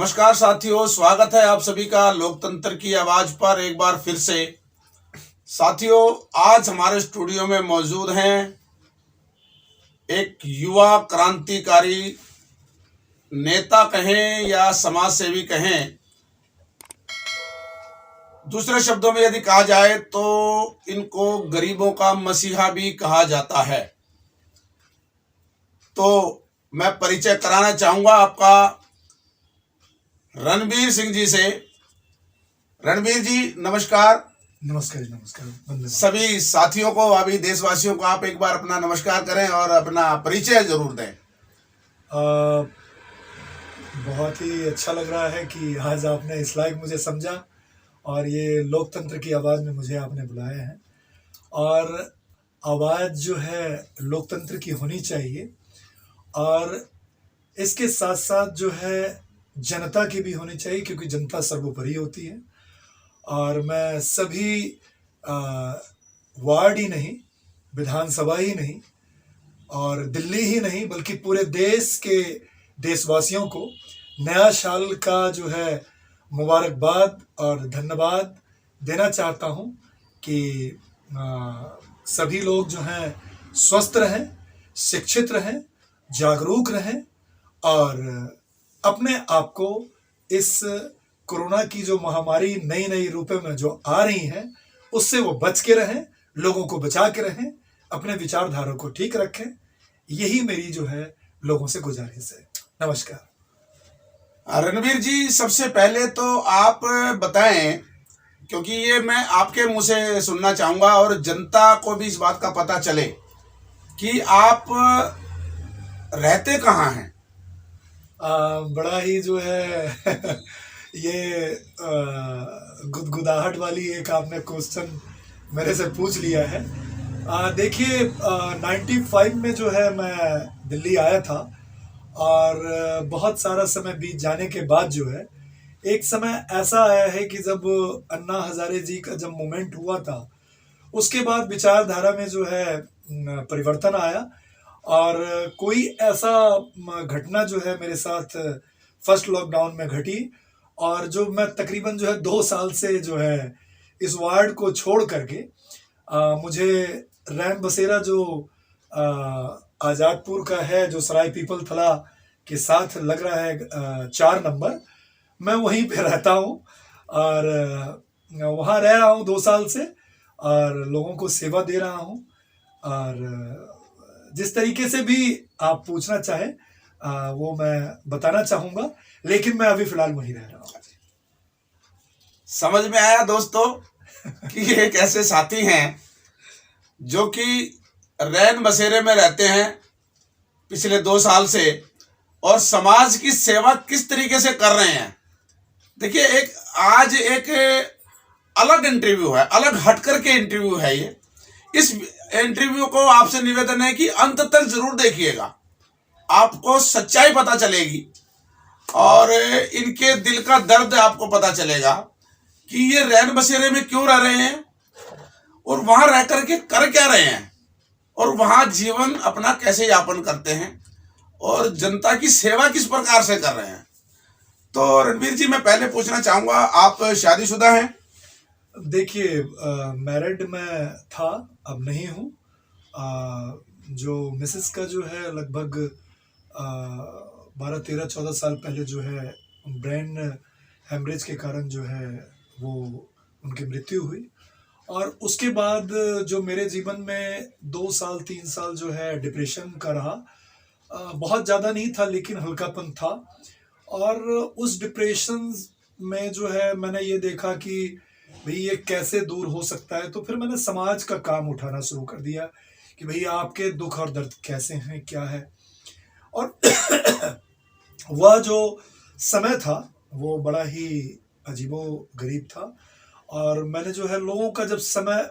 नमस्कार साथियों, स्वागत है आप सभी का लोकतंत्र की आवाज पर एक बार फिर से। साथियों, आज हमारे स्टूडियो में मौजूद हैं एक युवा क्रांतिकारी नेता कहें या समाज सेवी कहें, दूसरे शब्दों में यदि कहा जाए तो इनको गरीबों का मसीहा भी कहा जाता है। तो मैं परिचय कराना चाहूंगा आपका रणबीर सिंह जी से। रणबीर जी नमस्कार। नमस्कार जी, नमस्कार। सभी साथियों को, अभी देशवासियों को आप एक बार अपना नमस्कार करें और अपना परिचय जरूर दें। बहुत ही अच्छा लग रहा है कि आज आपने इस लायक मुझे समझा और ये लोकतंत्र की आवाज़ में मुझे आपने बुलाया है। और आवाज़ जो है लोकतंत्र की होनी चाहिए और इसके साथ साथ जो है जनता की भी होनी चाहिए, क्योंकि जनता सर्वोपरि होती है। और मैं सभी वार्ड ही नहीं, विधानसभा ही नहीं और दिल्ली ही नहीं, बल्कि पूरे देश के देशवासियों को नया साल का जो है मुबारकबाद और धन्यवाद देना चाहता हूं कि सभी लोग जो हैं स्वस्थ रहें, शिक्षित रहें, जागरूक रहें और अपने आप को इस कोरोना की जो महामारी नई नई रूपों में जो आ रही हैं उससे वो बच के रहें, लोगों को बचा के रहें, अपने विचारधारा को ठीक रखें। यही मेरी जो है लोगों से गुजारिश है। नमस्कार। रणबीर जी, सबसे पहले तो आप बताएं, क्योंकि ये मैं आपके मुंह से सुनना चाहूंगा और जनता को भी इस बात का पता चले कि आप रहते कहाँ हैं। बड़ा ही जो है ये गुदगुदाहट वाली एक आपने क्वेश्चन मेरे से पूछ लिया है। देखिए, 95 में जो है मैं दिल्ली आया था और बहुत सारा समय बीत जाने के बाद जो है एक समय ऐसा आया है कि जब अन्ना हजारे जी का जब मूवमेंट हुआ था उसके बाद विचारधारा में जो है परिवर्तन आया और कोई ऐसा घटना जो है मेरे साथ फर्स्ट लॉकडाउन में घटी और जो मैं तकरीबन जो है 2 साल से जो है इस वार्ड को छोड़ करके मुझे रैन बसेरा जो आज़ादपुर का है, जो सराय पीपल थला के साथ लग रहा है 4 नंबर, मैं वहीं पे रहता हूँ और वहाँ रह रहा हूँ 2 साल से और लोगों को सेवा दे रहा हूँ। और जिस तरीके से भी आप पूछना चाहें वो मैं बताना चाहूँगा, लेकिन मैं अभी फिलहाल वहीं रह रहा हूँ। समझ में आया दोस्तों कि एक ऐसे साथी हैं जो कि रैन बसेरे में रहते हैं पिछले 2 साल से और समाज की सेवा किस तरीके से कर रहे हैं। देखिए, आज एक अलग इंटरव्यू है, अलग हटकर के इंटरव्यू है ये। इस इंटरव्यू को आपसे निवेदन है कि अंत तक जरूर देखिएगा, आपको सच्चाई पता चलेगी और इनके दिल का दर्द आपको पता चलेगा कि ये रैन बसेरे में क्यों रह रहे हैं और वहां रह करके कर क्या रहे हैं और वहां जीवन अपना कैसे यापन करते हैं और जनता की सेवा किस प्रकार से कर रहे हैं। तो रणबीर जी, मैं पहले पूछना चाहूंगा, आप शादीशुदा हैं? देखिए, मैरिड मैं था, अब नहीं हूँ। जो मिसेस का जो है लगभग 12-13-14 साल पहले जो है ब्रेन हेमरेज के कारण जो है वो उनकी मृत्यु हुई और उसके बाद जो मेरे जीवन में 2 साल 3 साल जो है डिप्रेशन का रहा। बहुत ज़्यादा नहीं था लेकिन हल्कापन था और उस डिप्रेशन में जो है मैंने ये देखा कि भाई ये कैसे दूर हो सकता है। तो फिर मैंने समाज का काम उठाना शुरू कर दिया कि भाई आपके दुख और दर्द कैसे हैं, क्या है। और वह जो समय था वो बड़ा ही अजीबो गरीब था और मैंने जो है लोगों का जब समय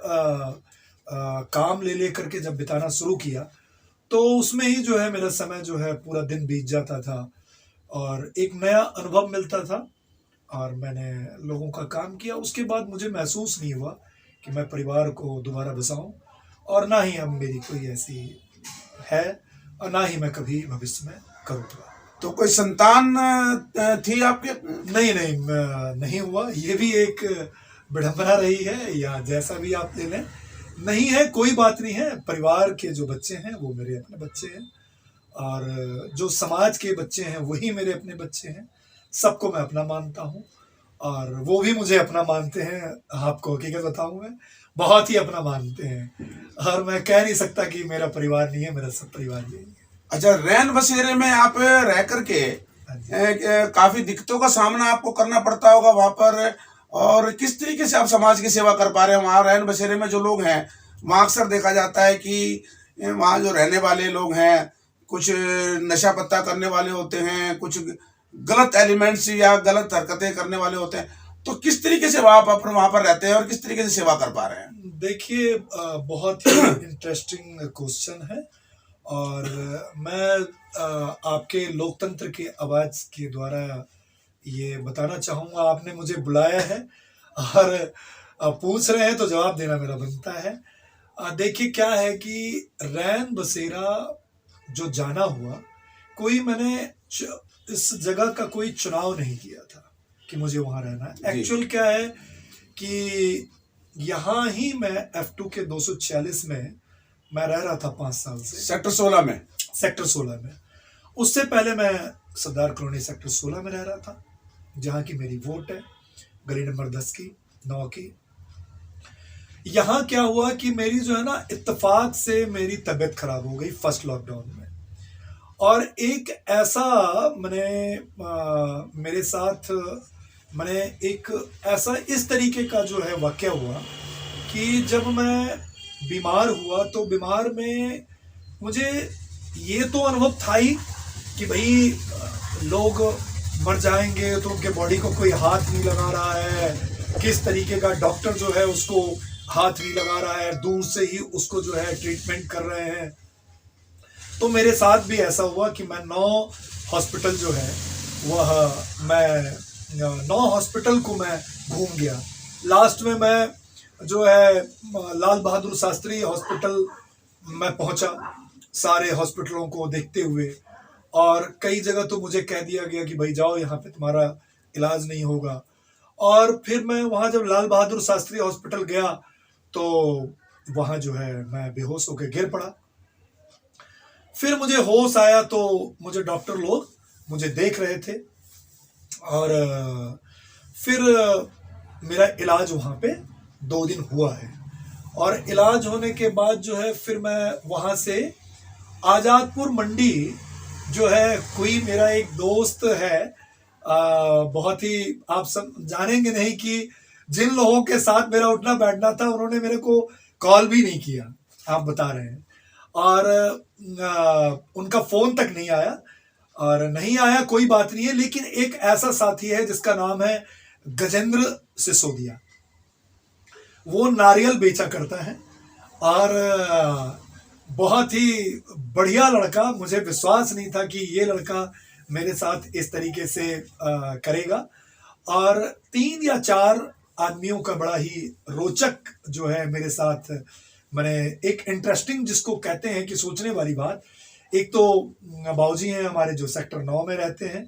काम ले करके जब बिताना शुरू किया तो उसमें ही जो है मेरा समय जो है पूरा दिन बीत जाता था और एक नया अनुभव मिलता था और मैंने लोगों का काम किया। उसके बाद मुझे महसूस नहीं हुआ कि मैं परिवार को दोबारा बसाऊं और ना ही अब मेरी कोई ऐसी है और ना ही मैं कभी भविष्य में करूँगा। तो कोई संतान थी आपके? नहीं नहीं, नहीं हुआ। ये भी एक विडंबना रही है, या जैसा भी आप ले लें। नहीं है, कोई बात नहीं है। परिवार के जो बच्चे हैं वो मेरे अपने बच्चे हैं, और जो समाज के बच्चे हैं वही मेरे अपने बच्चे हैं। सबको मैं अपना मानता हूँ, और वो भी मुझे अपना मानते हैं। आपको हकीकत बताऊं, मैं बहुत ही अपना मानते हैं, और मैं कह नहीं सकता कि मेरा परिवार नहीं है, मेरा सब परिवार यही है। अच्छा, रैन बसेरे में आप रह करके हाँ जी। काफी दिक्कतों का सामना आपको करना पड़ता होगा वहां पर, और किस तरीके से आप समाज की सेवा कर पा रहे हैं वहां रैन बसेरे में? जो लोग हैं वहां अक्सर देखा जाता है कि वहां जो रहने वाले लोग हैं कुछ नशा पत्ता करने वाले होते हैं, कुछ गलत एलिमेंट्स या गलत हरकतें करने वाले होते हैं। तो किस तरीके से वहां पर रहते हैं और किस तरीके से सेवा कर पा रहे हैं? देखिए, बहुत ही इंटरेस्टिंग क्वेश्चन है, और मैं आपके लोकतंत्र की आवाज के द्वारा ये बताना चाहूँगा। आपने मुझे बुलाया है और पूछ रहे हैं, तो जवाब देना मेरा बनता है। देखिए, क्या है कि रैन बसेरा जो जाना हुआ, कोई मैंने इस जगह का कोई चुनाव नहीं किया था कि मुझे वहाँ रहना है। जी। एक्चुअल क्या है कि यहाँ ही मैं F2 के 246 में मैं रह रहा था 5 साल से, सेक्टर 16 में। सेक्टर 16 में। उससे पहले मैं सरदार कॉलोनी सेक्टर 16 में रह रहा था, जहाँ की मेरी वोट है, गली नंबर 10 की, 9 की। यहाँ क्या हुआ कि मेरी जो है ना, इत्तेफाक से मेरी तबीयत खराब हो गई फर्स्ट लॉकडाउन में, और एक ऐसा मेरे साथ मैंने एक ऐसा इस तरीके का जो है वाक़या हुआ कि जब मैं बीमार हुआ, तो बीमार में मुझे ये तो अनुभव था ही कि भाई लोग मर जाएंगे तो उनके बॉडी को कोई हाथ नहीं लगा रहा है, किस तरीके का डॉक्टर जो है उसको हाथ नहीं लगा रहा है, दूर से ही उसको जो है ट्रीटमेंट कर रहे हैं। तो मेरे साथ भी ऐसा हुआ कि मैं 9 हॉस्पिटल जो है मैं 9 हॉस्पिटल को मैं घूम गया। लास्ट में मैं जो है लाल बहादुर शास्त्री हॉस्पिटल मैं पहुंचा, सारे हॉस्पिटलों को देखते हुए, और कई जगह तो मुझे कह दिया गया कि भाई जाओ, यहाँ पे तुम्हारा इलाज नहीं होगा। और फिर मैं वहाँ जब लाल बहादुर शास्त्री हॉस्पिटल गया, तो वहाँ जो है मैं बेहोश होकर गिर पड़ा। फिर मुझे होश आया तो मुझे डॉक्टर लोग मुझे देख रहे थे, और फिर मेरा इलाज वहाँ पे 2 दिन हुआ है। और इलाज होने के बाद जो है फिर मैं वहाँ से आज़ादपुर मंडी जो है, कोई मेरा एक दोस्त है, बहुत ही आप सब जानेंगे नहीं कि जिन लोगों के साथ मेरा उठना बैठना था, उन्होंने मेरे को कॉल भी नहीं किया, आप बता रहे हैं, और उनका फ़ोन तक नहीं आया। और नहीं आया कोई बात नहीं है, लेकिन एक ऐसा साथी है जिसका नाम है गजेंद्र सिसोदिया। वो नारियल बेचा करता है, और बहुत ही बढ़िया लड़का। मुझे विश्वास नहीं था कि ये लड़का मेरे साथ इस तरीके से करेगा। और 3 या 4 आदमियों का बड़ा ही रोचक जो है मेरे साथ, मैंने एक इंटरेस्टिंग जिसको कहते हैं कि सोचने वाली बात। एक तो बाबूजी हैं हमारे जो सेक्टर 9 में रहते हैं,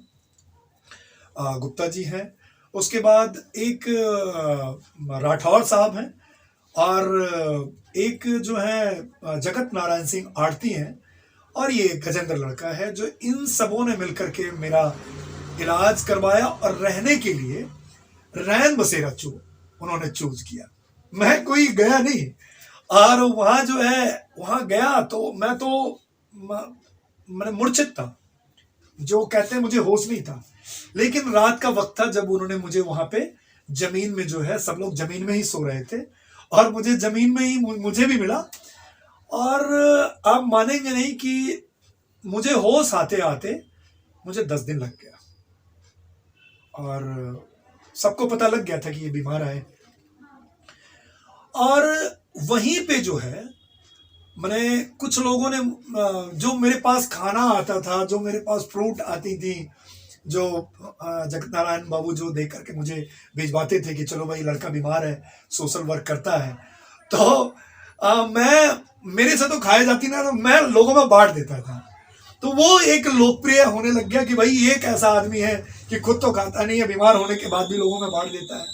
गुप्ता जी हैं। उसके बाद एक राठौर साहब हैं, और एक जो है जगत नारायण सिंह आड़ती हैं, और ये गजेंद्र लड़का है। जो इन सबों ने मिलकर के मेरा इलाज करवाया, और रहने के लिए रैन बसेरा उन्होंने चूज किया। मैं कोई गया नहीं, और वहाँ जो है वहाँ गया तो मैं तो मैंने मूर्छित था, जो कहते हैं मुझे होश नहीं था। लेकिन रात का वक्त था जब उन्होंने मुझे वहाँ पे जमीन में जो है, सब लोग जमीन में ही सो रहे थे, और मुझे जमीन में ही मुझे भी मिला। और आप मानेंगे नहीं कि मुझे होश आते आते मुझे 10 दिन लग गया, और सबको पता लग गया था कि ये बीमार है। और वहीं पे जो है मैंने कुछ लोगों ने जो मेरे पास खाना आता था, जो मेरे पास फ्रूट आती थी, जो जगत नारायण बाबू जो देख करके मुझे भिजवाते थे कि चलो भाई लड़का बीमार है, सोशल वर्क करता है, तो मैं मेरे से तो खाई जाती ना, तो मैं लोगों में बांट देता था। तो वो एक लोकप्रिय होने लग गया कि भाई ये एक ऐसा आदमी है कि खुद तो खाता नहीं है, बीमार होने के बाद भी लोगों में बांट देता है।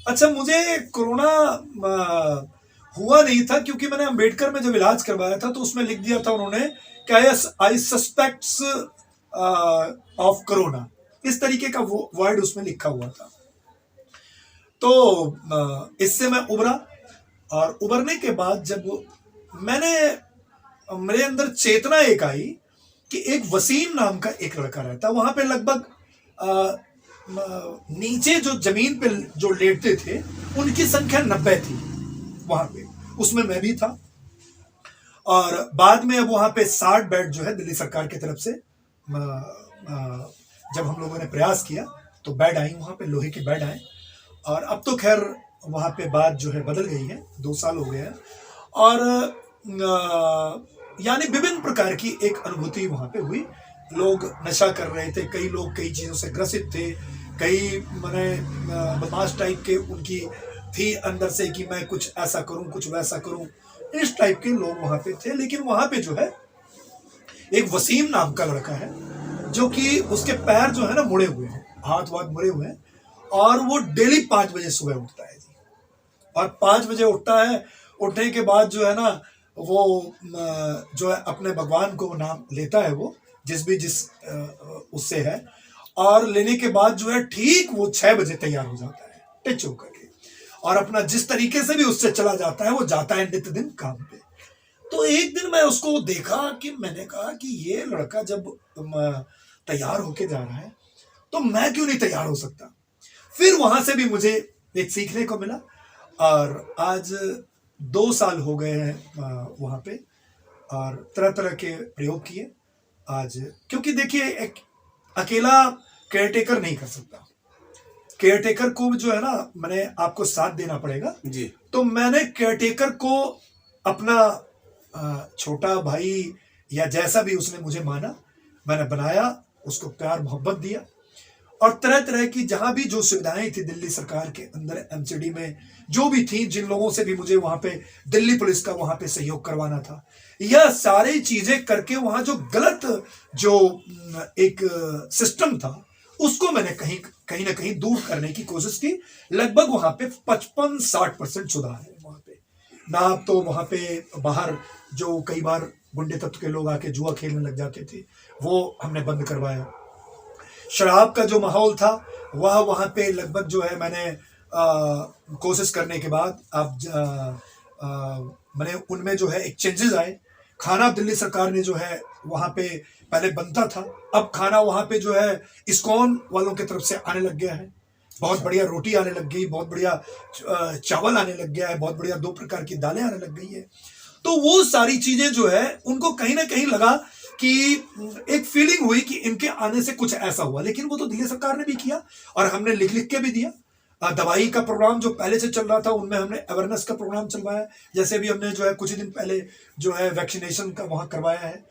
अच्छा, मुझे कोरोना हुआ नहीं था, क्योंकि मैंने अंबेडकर में जब इलाज करवाया था तो उसमें लिख दिया था उन्होंने कि आई सस्पेक्ट्स ऑफ कोरोना, इस तरीके का वो वर्ड उसमें लिखा हुआ था। तो इससे मैं उबरा, और उबरने के बाद जब मेरे अंदर चेतना एक आई कि एक वसीम नाम का एक लड़का रहता, वहां पे लगभग नीचे जो जमीन पे जो लेटते थे उनकी संख्या 90 थी वहां पे, उसमें मैं भी था। और बाद में अब वहां पे 60 बेड जो है दिल्ली सरकार की तरफ से जब हम लोगों ने प्रयास किया तो बेड आई, वहां पे लोहे के बेड आए। और अब तो खैर वहां पे बात जो है बदल गई है, 2 साल हो गए हैं। और यानी विभिन्न प्रकार की एक अनुभूति वहां पे हुई। लोग नशा कर रहे थे, कई लोग कई चीजों से ग्रसित थे, कई मैंने बदमाश टाइप के उनकी थी अंदर से कि मैं कुछ ऐसा करूं कुछ वैसा करूं, इस टाइप के लोग वहां पे थे। लेकिन वहां पे जो है एक वसीम नाम का लड़का है जो कि उसके पैर जो है ना मुड़े हुए हैं, हाथ वाथ मुड़े हुए हैं, और वो डेली 5 बजे सुबह उठता है जी। और 5 बजे उठता है, उठने के बाद जो है ना वो जो है अपने भगवान को नाम लेता है, वो जिस उससे है, और लेने के बाद जो है ठीक वो 6 बजे तैयार हो जाता है टिच होकर के, और अपना जिस तरीके से भी उससे चला जाता है वो जाता है नित्य दिन काम पे। तो एक दिन मैं उसको देखा कि मैंने कहा कि ये लड़का जब तैयार होके जा रहा है तो मैं क्यों नहीं तैयार हो सकता। फिर वहां से भी मुझे एक सीखने को मिला, और आज 2 साल हो गए हैं वहां पे, और तरह तरह के प्रयोग किए आज। क्योंकि देखिए एक अकेला केयरटेकर नहीं कर सकता, केयरटेकर को जो है ना मैंने आपको साथ देना पड़ेगा जी। तो मैंने केयरटेकर को अपना छोटा भाई या जैसा भी उसने मुझे माना, मैंने बनाया, उसको प्यार मोहब्बत दिया, और तरह तरह की जहां भी जो सुविधाएं थी दिल्ली सरकार के अंदर एमसीडी में जो भी थी, जिन लोगों से भी मुझे वहां पे दिल्ली पुलिस का वहां पे सहयोग करवाना था, यह सारी चीजें करके वहां जो गलत जो एक सिस्टम था उसको मैंने कहीं ना कहीं दूर करने की कोशिश की। लगभग वहां पे 55-60% सुधार है वहां पे ना। तो वहां पे बाहर जो कई बार गुंडे तत्व के लोग आके जुआ खेलने लग जाते थे वो हमने बंद करवाया। शराब का जो माहौल था वह वहां पे लगभग जो है मैंने कोशिश करने के बाद अब मैंने उनमें जो है एक चेंजेस आए। खाना दिल्ली सरकार ने जो है वहां पे पहले बनता था, अब खाना वहां पे जो है इस्कॉन वालों की तरफ से आने लग गया है। बहुत बढ़िया रोटी आने लग गई, बहुत बढ़िया चावल आने लग गया है, बहुत बढ़िया 2 प्रकार की दालें आने लग गई है। तो वो सारी चीजें जो है उनको कहीं ना कहीं लगा कि एक फीलिंग हुई कि इनके आने से कुछ ऐसा हुआ। लेकिन वो तो दिल्ली सरकार ने भी किया और हमने लिख लिख के भी दिया। दवाई का प्रोग्राम जो पहले से चल रहा था उनमें हमने अवेयरनेस का प्रोग्राम चलवाया, जैसे भी हमने जो है कुछ दिन पहले जो है वैक्सीनेशन का वहां करवाया है।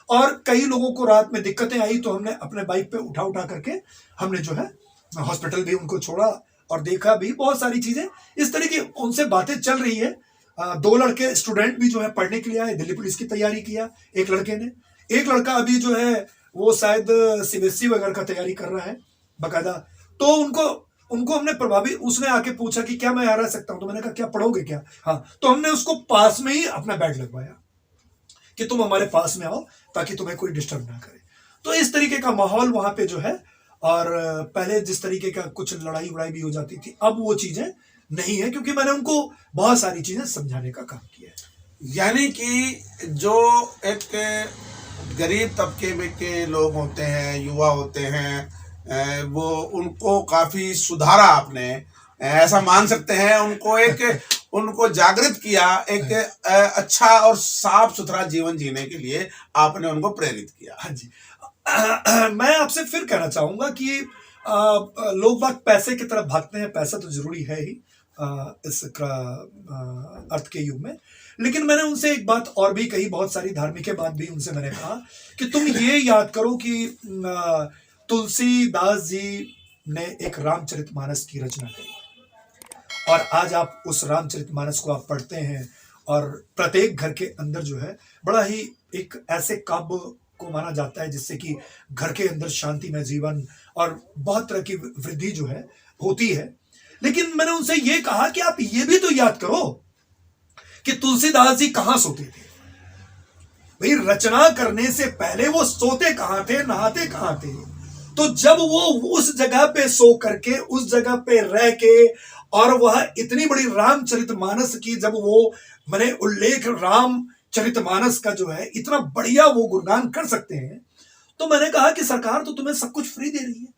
और कई लोगों को रात में दिक्कतें आई तो हमने अपने बाइक पे उठा करके हमने जो है हॉस्पिटल भी उनको छोड़ा और देखा भी, बहुत सारी चीजें इस तरह की उनसे बातें चल रही है। 2 लड़के स्टूडेंट भी जो है पढ़ने के लिए आए, दिल्ली पुलिस की तैयारी किया एक लड़के ने, एक लड़का अभी जो है वो शायद सीबीएसई वगैरह का तैयारी कर रहा है बकायदा। तो उनको हमने प्रभावित, उसने आके पूछा कि क्या मैं यहाँ रह सकता हूँ, तो मैंने कहा क्या पढ़ोगे क्या। हाँ, तो हमने उसको पास में ही अपना बेड लगवाया कि तुम हमारे पास में आओ ताकि तुम्हें कोई डिस्टर्ब ना करे। तो इस तरीके का माहौल वहां पे जो है, और पहले जिस तरीके का कुछ लड़ाई वड़ाई भी हो जाती थी अब वो चीजें नहीं है, क्योंकि मैंने उनको बहुत सारी चीजें समझाने का काम किया है। यानी कि जो एक गरीब तबके में के लोग होते हैं, युवा होते हैं, वो उनको काफी सुधारा आपने, ऐसा मान सकते हैं। उनको जागृत किया, एक अच्छा और साफ सुथरा जीवन जीने के लिए आपने उनको प्रेरित किया। हाँ जी। मैं आपसे फिर कहना चाहूंगा कि लोग बाग पैसे की तरफ भागते हैं, पैसा तो जरूरी है ही इस अर्थ के युग में। लेकिन मैंने उनसे एक बात और भी कही, बहुत सारी धार्मिक बात भी उनसे मैंने कहा कि तुम ये याद करो कि तुलसीदास जी ने एक रामचरितमानस की रचना करी, और आज आप उस रामचरितमानस को आप पढ़ते हैं और प्रत्येक घर के अंदर जो है बड़ा ही एक ऐसे काव्य को माना जाता है, जिससे कि घर के अंदर शांतिमय जीवन और बहुत तरह की वृद्धि जो है होती है। लेकिन मैंने उनसे ये कहा कि आप ये भी तो याद करो कि तुलसीदास जी कहां सोते थे। भाई रचना करने से पहले वो सोते कहां थे, नहाते कहां थे। तो जब वो उस जगह पे सो करके, उस जगह पे रह के, और वह इतनी बड़ी रामचरितमानस की जब वो मैंने उल्लेख रामचरितमानस का जो है इतना बढ़िया वो गुणगान कर सकते हैं, तो मैंने कहा कि सरकार तो तुम्हें सब कुछ फ्री दे रही है,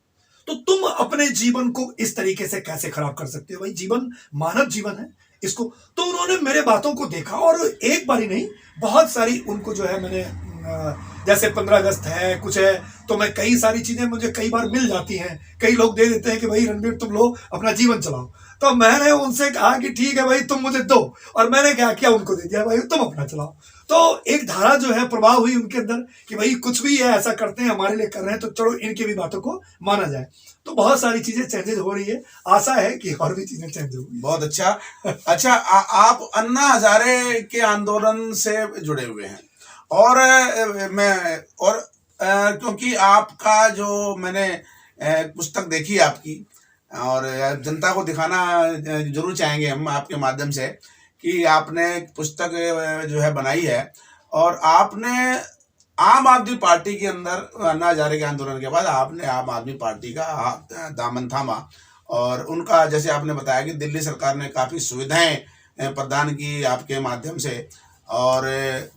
तो तुम अपने जीवन को इस तरीके से कैसे खराब कर सकते हो। भाई जीवन मानव जीवन है इसको। तो उन्होंने मेरे बातों को देखा और एक बारी नहीं, बहुत सारी उनको जो है मैंने जैसे 15 अगस्त है, कुछ है, तो मैं कई सारी चीजें मुझे कई बार मिल जाती हैं। कई लोग दे देते हैं कि भाई रणबीर तुम लो अपना जीवन चलाओ। तो मैंने उनसे कहा कि ठीक है भाई तुम मुझे दो, और मैंने क्या किया, उनको दे दिया भाई तुम अपना चलाओ। तो एक धारा जो है प्रवाह हुई उनके अंदर कि भाई कुछ भी है ऐसा करते हैं, हमारे लिए कर रहे हैं, तो चलो इनकी भी बातों को माना जाए। तो बहुत सारी चीजें चेंजेस हो रही है, आशा है कि और भी चीजें चेंज होगी। बहुत अच्छा। अच्छा, आप अन्ना हजारे के आंदोलन से जुड़े हुए हैं, और क्योंकि आपका जो मैंने पुस्तक देखी आपकी, और जनता को दिखाना जरूर चाहेंगे हम आपके माध्यम से कि आपने एक पुस्तक जो है बनाई है, और आपने आम आदमी पार्टी के अंदर अन्ना हजारे के आंदोलन के बाद आपने आम आदमी पार्टी का दामन थामा, और उनका जैसे आपने बताया कि दिल्ली सरकार ने काफ़ी सुविधाएं प्रदान की आपके माध्यम से, और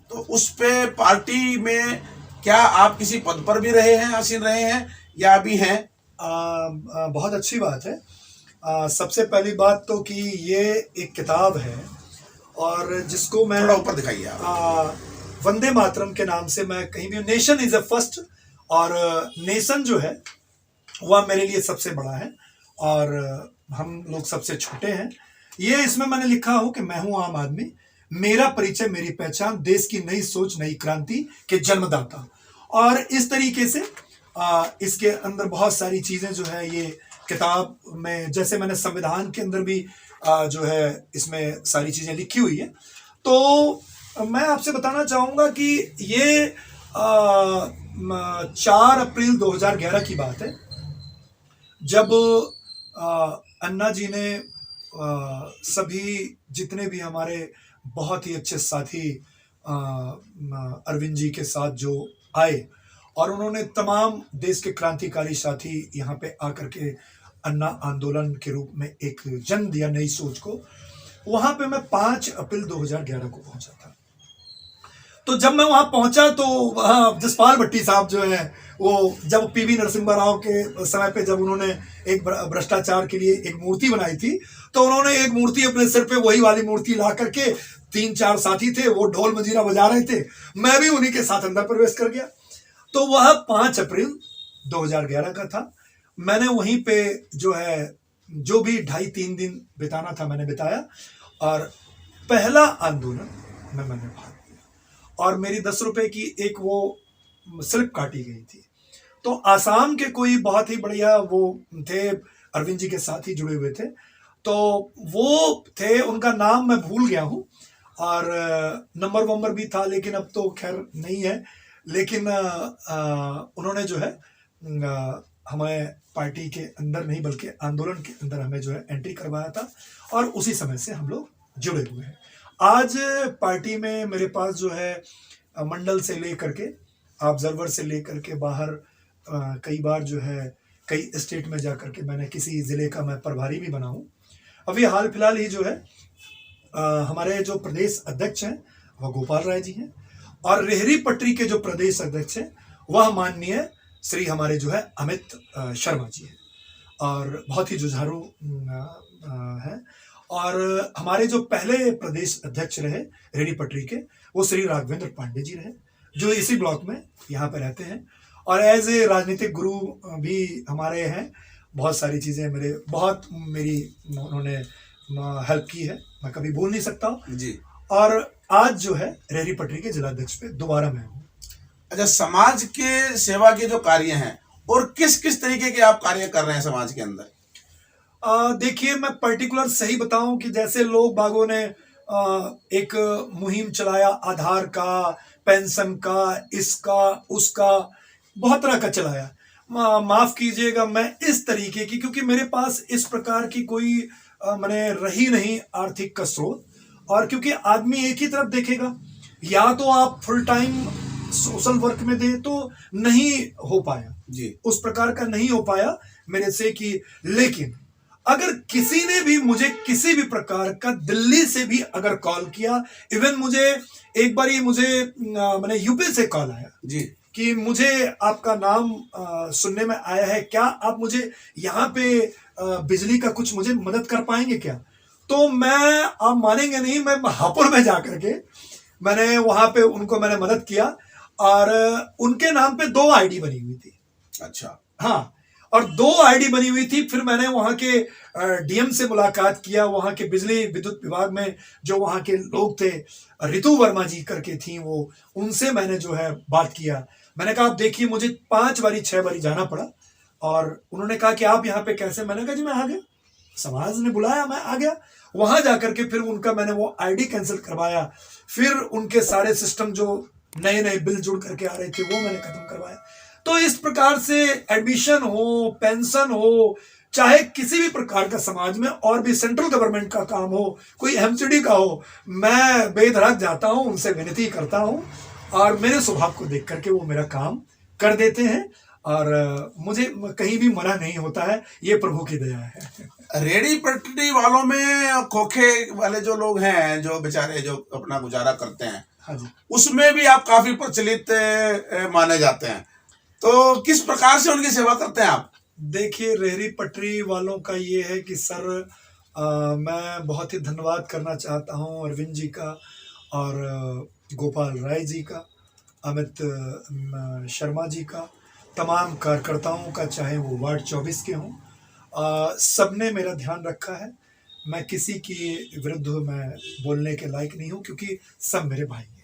तो उस पे पार्टी में क्या आप किसी पद पर भी रहे हैं, आसीन रहे हैं, या अभी हैं? बहुत अच्छी बात है। सबसे पहली बात तो कि ये एक किताब है, और जिसको मैं थोड़ा ऊपर दिखाइए आप। वंदे मातरम के नाम से मैं कहीं भी, नेशन इज अ फर्स्ट, और नेशन जो है वह मेरे लिए सबसे बड़ा है और हम लोग सबसे छोटे हैं। ये इसमें मैंने लिखा हूं कि मैं हूं आम आदमी, मेरा परिचय मेरी पहचान, देश की नई सोच नई क्रांति के जन्मदाता। और इस तरीके से इसके अंदर बहुत सारी चीजें जो है ये किताब में, जैसे मैंने संविधान के अंदर भी जो है इसमें सारी चीजें लिखी हुई है। तो मैं आपसे बताना चाहूंगा कि ये 4 अप्रैल 2011 की बात है, जब अन्ना जी ने सभी जितने भी हमारे बहुत ही अच्छे साथी अरविंद जी के साथ जो आए, और उन्होंने तमाम देश के क्रांतिकारी साथी यहाँ पे आकर के अन्ना आंदोलन के रूप में एक जन्म दिया नई सोच को। वहां पे मैं 5 अप्रैल 2011 को पहुंचा था। तो जब मैं वहां पहुंचा तो वहां जसपाल भट्टी साहब जो है, वो जब पीवी नरसिम्हा राव के समय पे जब उन्होंने एक भ्रष्टाचार के लिए एक मूर्ति बनाई थी, तो उन्होंने एक मूर्ति अपने सिर पे वही वाली मूर्ति ला करके, 3-4 साथी थे, वो ढोल मजीरा बजा रहे थे, मैं भी उन्हीं के साथ अंदर प्रवेश कर गया। तो वह 5 अप्रैल 2011 का था। मैंने वहीं पे जो है जो भी 2.5-3 दिन बिताना था मैंने बिताया, और पहला आंदोलन में मैंने भाग लिया, और मेरी 10 रुपए की एक वो स्लिप काटी गई थी। तो आसाम के कोई बहुत ही बढ़िया वो थे, अरविंद जी के साथ ही जुड़े हुए थे, तो वो थे, उनका नाम मैं भूल गया हूँ, और नंबर वंबर भी था, लेकिन अब तो खैर नहीं है। लेकिन उन्होंने जो है हमें पार्टी के अंदर नहीं बल्कि आंदोलन के अंदर हमें जो है एंट्री करवाया था, और उसी समय से हम लोग जुड़े हुए हैं। आज पार्टी में मेरे पास जो है मंडल से लेकर के, ऑब्जर्वर से लेकर के बाहर कई बार जो है कई स्टेट में जाकर के मैंने किसी ज़िले का मैं प्रभारी भी बना हूँ। अभी हाल फिलहाल ही जो है हमारे जो प्रदेश अध्यक्ष हैं वह गोपाल राय जी हैं, और रेहरी पटरी के जो प्रदेश अध्यक्ष हैं वह माननीय श्री हमारे जो है अमित शर्मा जी हैं, और बहुत ही जुझारू हैं। और हमारे जो पहले प्रदेश अध्यक्ष रहे रेहड़ी पटरी के, वो श्री राघवेंद्र पांडे जी रहे, जो इसी ब्लॉक में यहाँ पे रहते हैं, और एज ए राजनीतिक गुरु भी हमारे हैं। बहुत सारी चीज़ें मेरी उन्होंने हेल्प की है, मैं कभी भूल नहीं सकता हूँ जी। और आज जो है रेहड़ी पटरी के जिलाध्यक्ष पे दोबारा मैं हूँ। अच्छा, समाज के सेवा के जो कार्य हैं, और किस किस तरीके के आप कार्य कर रहे हैं समाज के अंदर? देखिए, मैं पर्टिकुलर सही बताऊं कि जैसे लोग बागों ने एक मुहिम चलाया आधार का, पेंशन का, इसका उसका, बहुत तरह का चलाया। माफ कीजिएगा, मैं इस तरीके की, क्योंकि मेरे पास इस प्रकार की कोई मैंने रही नहीं आर्थिक का स्रोत। और क्योंकि आदमी एक ही तरफ देखेगा, या तो आप फुल टाइम सोशल वर्क में दे, तो नहीं हो पाया जी। उस प्रकार का नहीं हो पाया मेरे से कि। लेकिन अगर किसी ने भी मुझे किसी भी प्रकार का दिल्ली से भी अगर कॉल किया, इवन मुझे एक बार ही मुझे मैंने यूपी से कॉल आया जी। कि मुझे आपका नाम सुनने में आया है, क्या आप मुझे यहाँ पे बिजली का कुछ मुझे मदद कर पाएंगे क्या? तो मैं, आप मानेंगे नहीं, मैं हापुड़ में जाकर के मैंने वहां पे उनको मैंने मदद किया। और उनके नाम पे 2 आईडी बनी हुई थी। अच्छा। हाँ, और 2 आईडी बनी हुई थी। फिर मैंने वहां के डीएम से मुलाकात किया, वहां के बिजली विद्युत विभाग में जो वहां के लोग थे, रितु वर्मा जी करके थी वो, उनसे मैंने जो है बात किया। मैंने कहा आप देखिए, मुझे 5 बारी 6 बारी जाना पड़ा। और उन्होंने कहा कि आप यहाँ पे कैसे? मैंने कहा जी मैं आ गया, समाज ने बुलाया, मैं आ गया। वहां जाकर के फिर उनका मैंने वो आईडी कैंसिल करवाया। फिर उनके सारे सिस्टम जो नए नए बिल जुड़ करके आ रहे थे वो मैंने खत्म करवाया। तो इस प्रकार से एडमिशन हो, पेंशन हो, चाहे किसी भी प्रकार का समाज में और भी सेंट्रल गवर्नमेंट का काम हो, कोई एमसीडी का हो, मैं बेधड़क जाता हूं, उनसे विनती करता हूं, और मेरे स्वभाव को देख करके वो मेरा काम कर देते हैं। और मुझे कहीं भी मना नहीं होता है, ये प्रभु की दया है। रेडी पटरी वालों में खोखे वाले जो लोग हैं, जो बेचारे जो अपना गुजारा करते हैं, हाँ जी। उसमें भी आप काफी प्रचलित माने जाते हैं। तो किस प्रकार से उनकी सेवा करते हैं आप? देखिए, रेहड़ी पटरी वालों का ये है कि सर, मैं बहुत ही धन्यवाद करना चाहता हूँ अरविंद जी का, और गोपाल राय जी का, अमित शर्मा जी का, तमाम कार्यकर्ताओं का, चाहे वो वार्ड 24 के हों। सबने मेरा ध्यान रखा है। मैं किसी के विरुद्ध मैं बोलने के लायक नहीं हूँ, क्योंकि सब मेरे भाई हैं।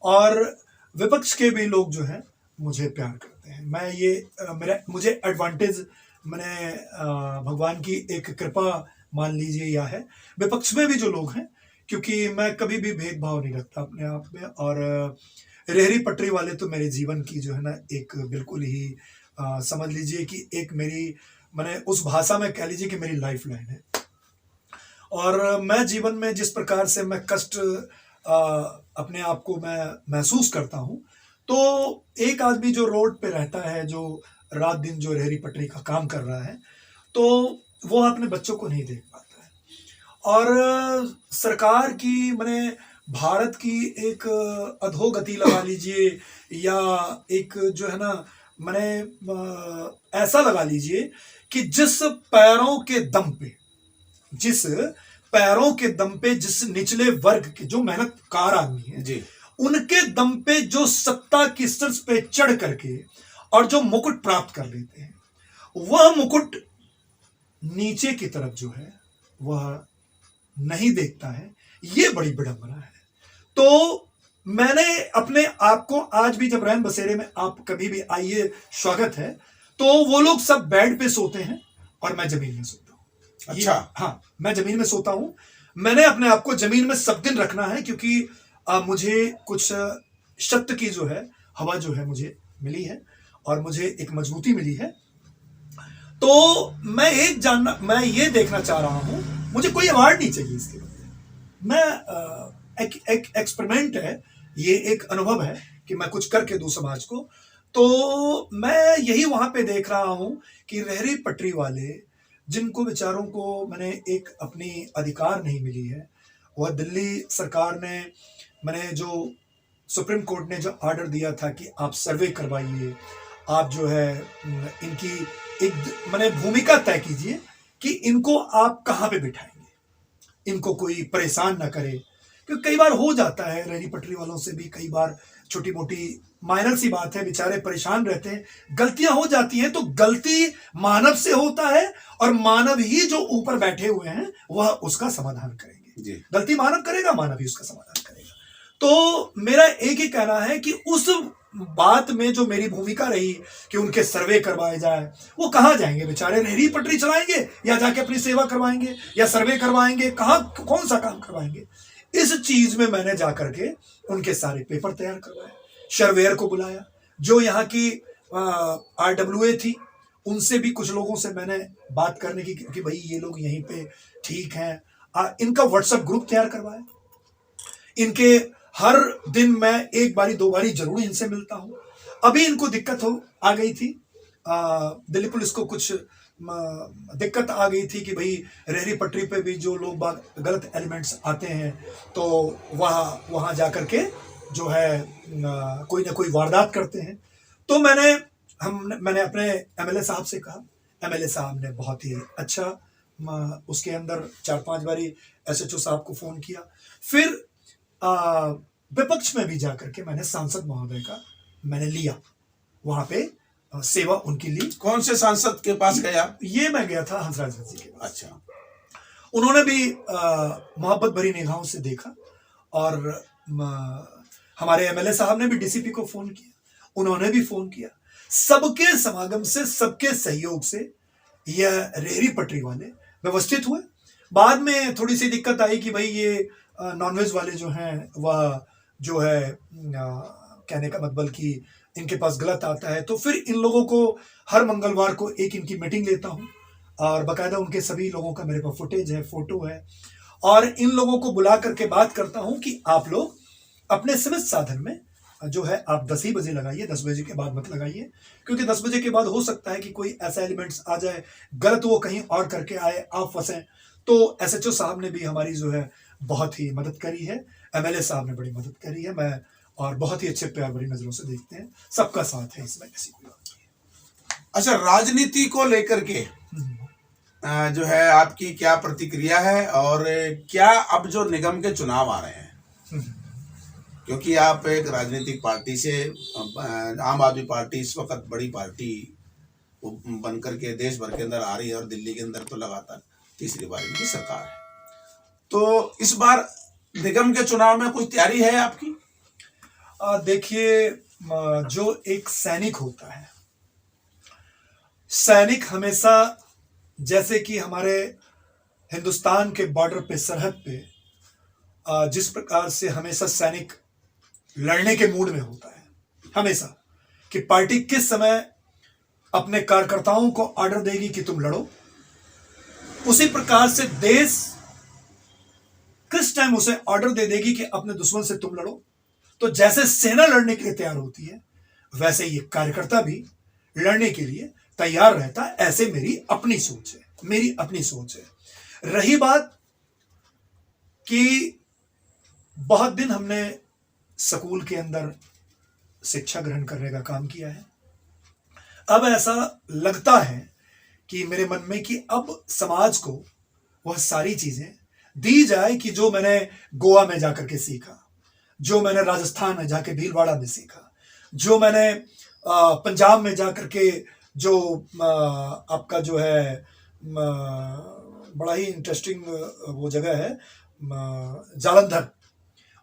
और विपक्ष के भी लोग जो हैं मुझे प्यार करते हैं। मैं ये मुझे एडवांटेज, मैंने भगवान की एक कृपा मान लीजिए या है, विपक्ष में भी जो लोग हैं, क्योंकि मैं कभी भी भेदभाव नहीं रखता अपने आप में। और रेहड़ी पटरी वाले तो मेरे जीवन की जो है ना, एक बिल्कुल ही समझ लीजिए कि एक मेरी, मैंने उस भाषा में कह लीजिए कि मेरी लाइफ लाइन है। और मैं जीवन में जिस प्रकार से मैं कष्ट अपने आप को मैं महसूस करता हूँ, तो एक आदमी जो रोड पे रहता है, जो रात दिन जो रेहड़ी पटरी का काम कर रहा है, तो वो अपने बच्चों को नहीं देख पाता है। और सरकार की, मैंने भारत की एक अधोगति लगा लीजिए, या एक जो है ना, मैंने ऐसा लगा लीजिए कि जिस पैरों के दम पे जिस निचले वर्ग के जो मेहनतकार आदमी है जी। उनके दम पे जो सत्ता की शीर्ष पे चढ़ करके और जो मुकुट प्राप्त कर लेते हैं, वह मुकुट नीचे की तरफ जो है वह नहीं देखता है। ये बड़ी विडंबना है। तो मैंने अपने आप को, आज भी जब रैन बसेरे में आप कभी भी आइए, स्वागत है, तो वो लोग सब बेड पे सोते हैं और मैं जमीन में सोता हूँ। अच्छा। हाँ, मैं जमीन में सोता हूँ। मैंने अपने आप को जमीन में सब दिन रखना है, क्योंकि मुझे कुछ शक्त की जो है हवा जो है मुझे मिली है, और मुझे एक मजबूती मिली है। तो मैं ये देखना चाह रहा हूँ, मुझे कोई अवार्ड नहीं चाहिए इसके बदले। मैं एक एक्सपेरिमेंट है, ये एक अनुभव है कि मैं कुछ करके दूं समाज को। तो मैं यही वहां पे देख रहा हूं कि रेहड़ी पटरी वाले, जिनको बेचारों को मैंने एक अपनी अधिकार नहीं मिली है, वह दिल्ली सरकार ने, मैंने जो सुप्रीम कोर्ट ने जो ऑर्डर दिया था कि आप सर्वे करवाइए, आप जो है इनकी एक मैंने भूमिका तय कीजिए कि इनको आप कहाँ पे बिठाएंगे, इनको कोई परेशान ना करे। क्योंकि कई बार हो जाता है रेहड़ी पटरी वालों से भी, कई बार छोटी मोटी माइनर सी बात है, बेचारे परेशान रहते हैं, गलतियां हो जाती हैं। तो गलती मानव से होता है, और मानव ही जो ऊपर बैठे हुए हैं वह उसका समाधान करेंगे। जी। गलती मानव करेगा, मानव ही उसका समाधान करेगा। तो मेरा एक ही कहना है कि उस बात में जो मेरी भूमिका रही कि उनके सर्वे करवाए जाए, वो कहाँ जाएंगे बेचारे? रेहड़ी पटरी चलाएंगे, या जाके अपनी सेवा करवाएंगे, या सर्वे करवाएंगे? कहाँ, कौन सा काम करवाएंगे? इस चीज में मैंने जाकर के उनके सारे पेपर तैयार करवाए, शर्वेयर को बुलाया, जो यहाँ की RWA थी, उनसे भी कुछ लोगों से मैंने बात करने की कि भाई ये लोग यहीं पे ठीक हैं, इनका व्हाट्सएप ग्रुप तैयार करवाया। इनके हर दिन मैं एक बारी दो बारी जरूर इनसे मिलता हूं। अभी इनको दिक्कत आ गई थी, दिल्ली पुलिस को कुछ दिक्कत आ गई थी कि भाई रेहड़ी पटरी पे भी जो लोग गलत एलिमेंट्स आते हैं तो वहाँ जा कर के जो है कोई ना कोई वारदात करते हैं। तो मैंने अपने MLA साहब से कहा, MLA साहब ने बहुत ही अच्छा उसके अंदर 4-5 बारी SHO साहब को फोन किया। फिर विपक्ष में भी जाकर के मैंने सांसद महोदय का मैंने लिया, वहां पे सेवा उनकी ली। कौन से सांसद के पास गया? ये मैं गया था हंसराज जी के पास। अच्छा। उन्होंने भी मोहब्बत भरी निगाहों से देखा, और हमारे MLA साहब ने भी DCP को फोन किया, उन्होंने भी फोन किया। सबके समागम से, सबके सहयोग से यह रेहड़ी पटरी वाले व्यवस्थित हुए। बाद में थोड़ी सी दिक्कत आई कि भाई ये नॉनवेज वाले जो हैं वह जो है कहने का मतलब कि इनके पास गलत आता है। तो फिर इन लोगों को हर मंगलवार को एक इनकी मीटिंग लेता हूँ, और बाकायदा उनके सभी लोगों का मेरे पास फुटेज है, फोटो है, और इन लोगों को बुला करके बात करता हूँ कि आप लोग अपने सीमित साधन में जो है आप 10 ही बजे लगाइए, 10 बजे के बाद मत लगाइए, क्योंकि 10 बजे के बाद हो सकता है कि कोई ऐसा एलिमेंट्स आ जाए गलत, वो कहीं और करके आए, आप फंसे। तो SHO साहब ने भी हमारी जो है बहुत ही मदद करी है, MLA साहब ने बड़ी मदद करी है, मैं और बहुत ही अच्छे प्यार भरी नजरों से देखते हैं, सबका साथ है इसमें, किसी कोई बात नहीं। अच्छा, राजनीति को लेकर के जो है आपकी क्या प्रतिक्रिया है, और क्या अब जो निगम के चुनाव आ रहे हैं, क्योंकि आप एक राजनीतिक पार्टी से, आम आदमी पार्टी इस वक्त बड़ी पार्टी बन करके देश भर के अंदर आ रही है, और दिल्ली के अंदर तो लगातार तीसरी बार इनकी सरकार है, तो इस बार निगम के चुनाव में कोई तैयारी है आपकी? देखिए, जो एक सैनिक होता है, सैनिक हमेशा, जैसे कि हमारे हिंदुस्तान के बॉर्डर पे, सरहद पे जिस प्रकार से हमेशा सैनिक लड़ने के मूड में होता है, हमेशा कि पार्टी किस समय अपने कार्यकर्ताओं को ऑर्डर देगी कि तुम लड़ो, उसी प्रकार से देश किस टाइम उसे ऑर्डर दे देगी कि अपने दुश्मन से तुम लड़ो। तो जैसे सेना लड़ने के लिए तैयार होती है, वैसे ये कार्यकर्ता भी लड़ने के लिए तैयार रहता है। ऐसे मेरी अपनी सोच है, मेरी अपनी सोच है। रही बात कि बहुत दिन हमने स्कूल के अंदर शिक्षा ग्रहण करने का काम किया है, अब ऐसा लगता है कि मेरे मन में कि अब समाज को वह सारी चीजें दी जाए कि जो मैंने गोवा में जाकर के सीखा, जो मैंने राजस्थान में जाके भीलवाड़ा में सीखा, जो मैंने पंजाब में जाकर के जो आपका जो है बड़ा ही इंटरेस्टिंग वो जगह है जालंधर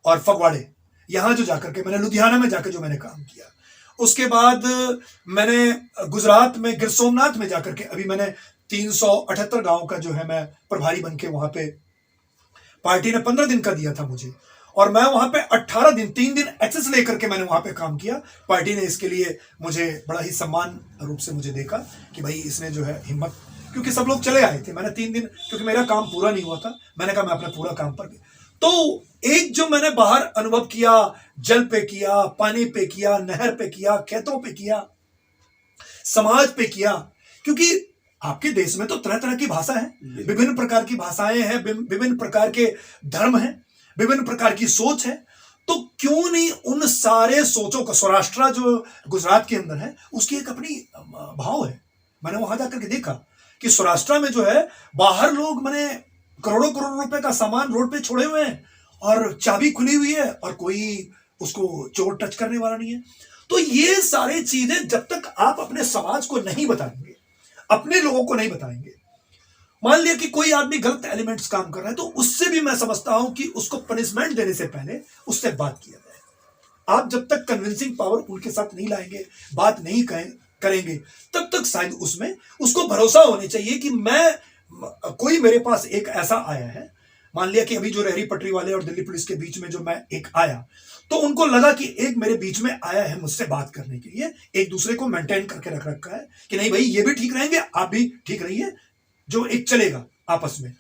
और फगवाड़े, यहाँ जो जाकर के मैंने, लुधियाना में जाकर जो मैंने काम किया, उसके बाद मैंने गुजरात में गिर सोमनाथ में जाकर के अभी मैंने 378 गांव का जो है मैं प्रभारी बन के वहां पे, पार्टी ने 15 दिन का दिया था मुझे, और मैं वहां पे 18 दिन 3 दिन एक्सेस लेकर के मैंने वहां पे काम किया। पार्टी ने इसके लिए मुझे बड़ा ही सम्मान रूप से मुझे देखा कि भाई इसने जो है हिम्मत, क्योंकि सब लोग चले आए थे, मैंने 3 दिन, क्योंकि मेरा काम पूरा नहीं हुआ था, मैंने कहा मैं अपना पूरा काम पर गया। तो एक जो मैंने बाहर अनुभव किया, जल पे किया, पानी पे किया, नहर पे किया, खेतों पे किया, समाज पे किया, क्योंकि आपके देश में तो तरह तरह की भाषा है, विभिन्न प्रकार की भाषाएं हैं, विभिन्न प्रकार के धर्म हैं, विभिन्न प्रकार की सोच है, तो क्यों नहीं उन सारे सोचों का, सौराष्ट्र जो गुजरात के अंदर है उसकी एक अपनी भाव है। मैंने वहां जाकर के देखा कि सौराष्ट्र में जो है बाहर लोग मैंने करोड़ों करोड़ रुपए का सामान रोड पे छोड़े हुए हैं, और चाबी खुली हुई है, और कोई उसको चोर टच करने वाला नहीं है। तो ये सारी चीजें जब तक आप अपने समाज को नहीं बताएंगे, अपने लोगों को नहीं बताएंगे, मान लिया कि कोई आदमी गलत एलिमेंट्स काम कर रहा है, तो उससे भी मैं समझता हूं कि उसको पनिशमेंट देने से पहले उससे बात किया जाए। आप जब तक कन्विंसिंग पावर उनके साथ नहीं लाएंगे, बात नहीं करेंगे, तब तक शायद उसमें उसको भरोसा होना चाहिए कि मैं, कोई मेरे पास एक ऐसा आया है, मान लिया कि अभी जो रेहड़ी पटरी वाले और दिल्ली पुलिस के बीच में जो मैं एक आया, तो उनको लगा कि एक मेरे बीच में आया है मुझसे बात करने के लिए, एक दूसरे को मेंटेन करके रख रखा है कि नहीं भाई ये भी ठीक रहेंगे, आप भी ठीक रहिए, जो एक चलेगा आपस में,